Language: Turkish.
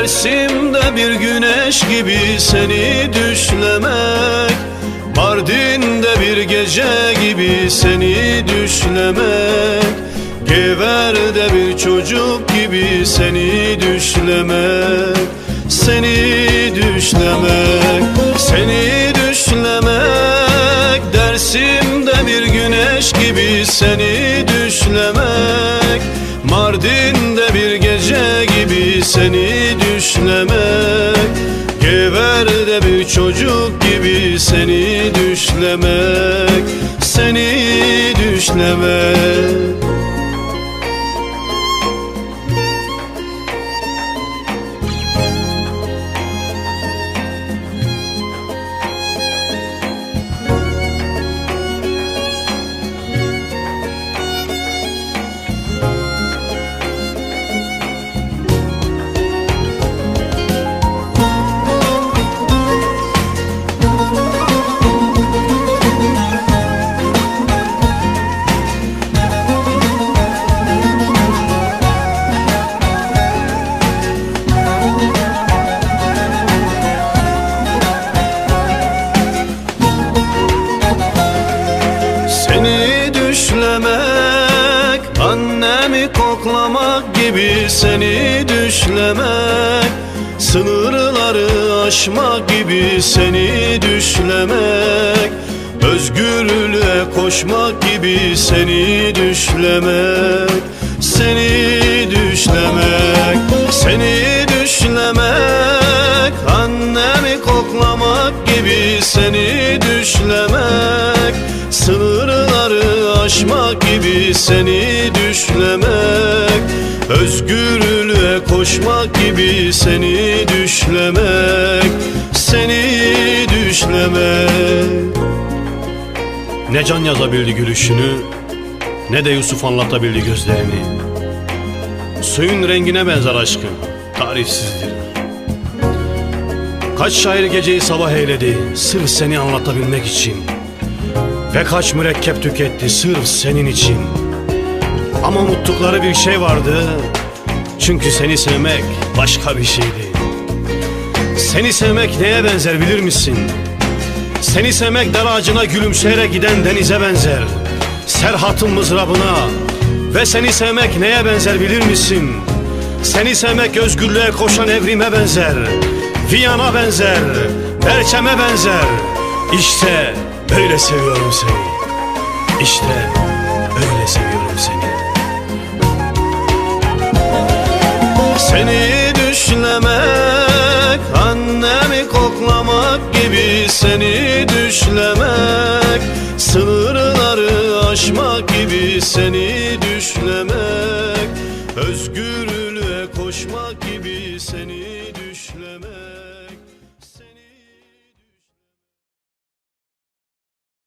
Dersim'de bir güneş gibi seni düşlemek, Mardin'de bir gece gibi seni düşlemek, Gever'de bir çocuk gibi seni düşlemek, seni düşlemek, seni düşlemek. Dersim'de bir güneş gibi seni düşlemek, Mardin'de bir gece gibi seni düşlemek, Gever'de bir çocuk gibi seni düşlemek, seni düşlemek. Seni düşlemek, annemi koklamak gibi seni düşlemek, sınırları aşmak gibi seni düşlemek, özgürlüğe koşmak gibi seni düşlemek, seni düşlemek, seni düşlemek, annemi koklamak gibi seni düşlemek, sınırları aşmak gibi seni düşlemek, özgürlüğe koşmak gibi seni düşlemek, seni düşlemek. Ne can yazabildi gülüşünü, ne de Yusuf anlatabildi gözlerini. Suyun rengine benzer aşkın, tarifsizdir. Kaç şair geceyi sabah eyledi, sırf seni anlatabilmek için. Ve kaç mürekkep tüketti sırf senin için. Ama unuttukları bir şey vardı, çünkü seni sevmek başka bir şeydi. Seni sevmek neye benzer bilir misin? Seni sevmek dar ağacına gülümseyerek giden denize benzer, Serhat'ın mızrabına. Ve seni sevmek neye benzer bilir misin? Seni sevmek özgürlüğe koşan evrime benzer, Viyan'a benzer, Berçem'e benzer. İşte öyle seviyorum seni, İşte öyle seviyorum seni. Seni düşlemek, annemi koklamak gibi seni düşlemek, sınırları aşmak gibi seni düşlemek, özgürlüğe koşmak gibi seni